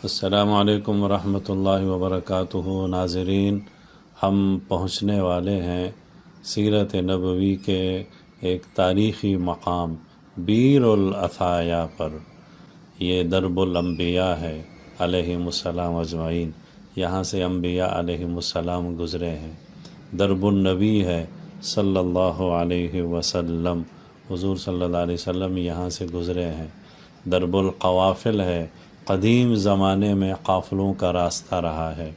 السلام علیکم ورحمۃ اللہ وبرکاتہ۔ ناظرین، ہم پہنچنے والے ہیں سیرت نبوی کے ایک تاریخی مقام بیر العطایا پر۔ یہ درب الانبیاء ہے علیہم السلام اجمعین۔ یہاں سے انبیاء علیہم السلام گزرے ہیں۔ درب النبی ہے صلی اللہ علیہ وسلم، حضور صلی اللہ علیہ وسلم یہاں سے گزرے ہیں۔ درب القوافل ہے، قدیم زمانے میں قافلوں کا راستہ رہا ہے۔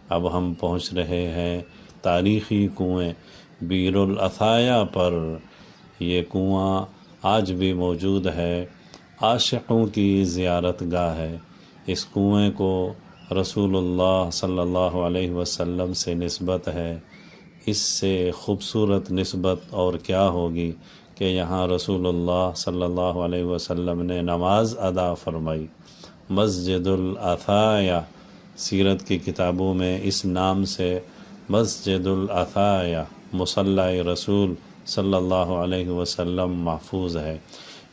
اب ہم پہنچ رہے ہیں تاریخی کنویں بیر العطایا پر۔ یہ کنواں آج بھی موجود ہے، عاشقوں کی زیارت گاہ ہے۔ اس کنویں کو رسول اللہ صلی اللہ علیہ وسلم سے نسبت ہے۔ اس سے خوبصورت نسبت اور کیا ہوگی کہ یہاں رسول اللہ صلی اللہ علیہ وسلم نے نماز ادا فرمائی۔ مسجد العطایا، سیرت کی کتابوں میں اس نام سے مسجد العطایا مصلی رسول صلی اللہ علیہ وسلم محفوظ ہے۔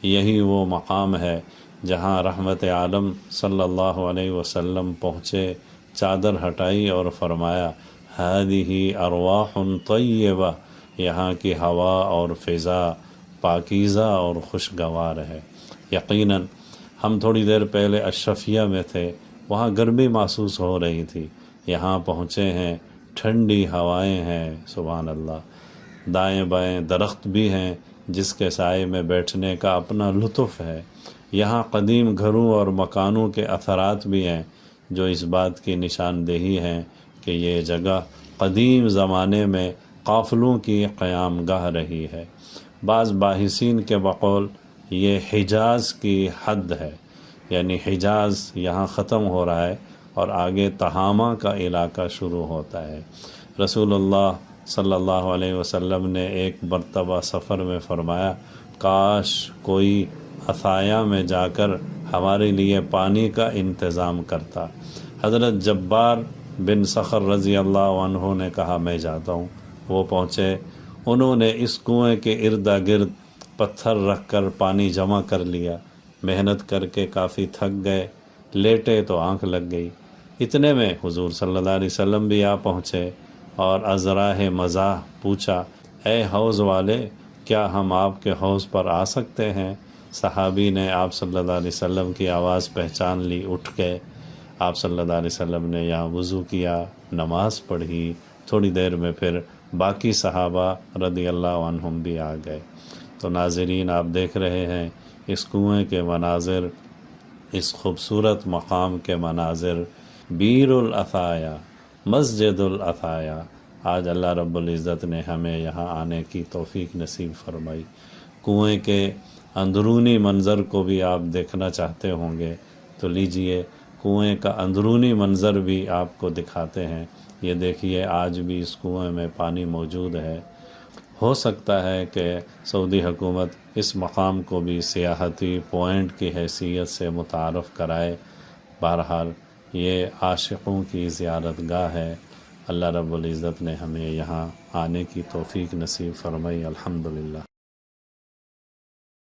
یہی وہ مقام ہے جہاں رحمت عالم صلی اللہ علیہ وسلم پہنچے، چادر ہٹائی اور فرمایا ہذہ ارواح طیبہ، یہاں کی ہوا اور فضا پاکیزہ اور خوشگوار ہے۔ یقیناً ہم تھوڑی دیر پہلے اشرفیہ میں تھے، وہاں گرمی محسوس ہو رہی تھی۔ یہاں پہنچے ہیں، ٹھنڈی ہوائیں ہیں، سبحان اللہ۔ دائیں بائیں درخت بھی ہیں جس کے سائے میں بیٹھنے کا اپنا لطف ہے۔ یہاں قدیم گھروں اور مکانوں کے اثرات بھی ہیں جو اس بات کی نشاندہی ہیں کہ یہ جگہ قدیم زمانے میں قافلوں کی قیام گاہ رہی ہے۔ بعض باحثین کے بقول یہ حجاز کی حد ہے، یعنی حجاز یہاں ختم ہو رہا ہے اور آگے تہامہ کا علاقہ شروع ہوتا ہے۔ رسول اللہ صلی اللہ علیہ وسلم نے ایک مرتبہ سفر میں فرمایا کاش کوئی عطایا میں جا کر ہمارے لیے پانی کا انتظام کرتا۔ حضرت جبار بن صخر رضی اللہ عنہ نے کہا میں جاتا ہوں۔ وہ پہنچے، انہوں نے اس کنویں کے ارد گرد پتھر رکھ کر پانی جمع کر لیا۔ محنت کر کے کافی تھک گئے، لیٹے تو آنکھ لگ گئی۔ اتنے میں حضور صلی اللہ علیہ وسلم بھی آ پہنچے اور از راہ مزاح پوچھا اے حوض والے، کیا ہم آپ کے حوض پر آ سکتے ہیں؟ صحابی نے آپ صلی اللہ علیہ وسلم کی آواز پہچان لی، اٹھ گئے۔ آپ صلی اللہ علیہ وسلم نے یہاں وضو کیا، نماز پڑھی۔ تھوڑی دیر میں پھر باقی صحابہ رضی اللہ عنہم بھی آ گئے۔ تو ناظرین، آپ دیکھ رہے ہیں اس کنویں کے مناظر، اس خوبصورت مقام کے مناظر، بیر العطایا، مسجد العطایا۔ آج اللہ رب العزت نے ہمیں یہاں آنے کی توفیق نصیب فرمائی۔ کنویں کے اندرونی منظر کو بھی آپ دیکھنا چاہتے ہوں گے تو لیجئے، کنویں کا اندرونی منظر بھی آپ کو دکھاتے ہیں۔ یہ دیکھیے، آج بھی اس کنویں میں پانی موجود ہے۔ ہو سکتا ہے کہ سعودی حکومت اس مقام کو بھی سیاحتی پوائنٹ کی حیثیت سے متعارف کرائے۔ بہرحال یہ عاشقوں کی زیارت گاہ ہے۔ اللہ رب العزت نے ہمیں یہاں آنے کی توفیق نصیب فرمائی، الحمدللہ۔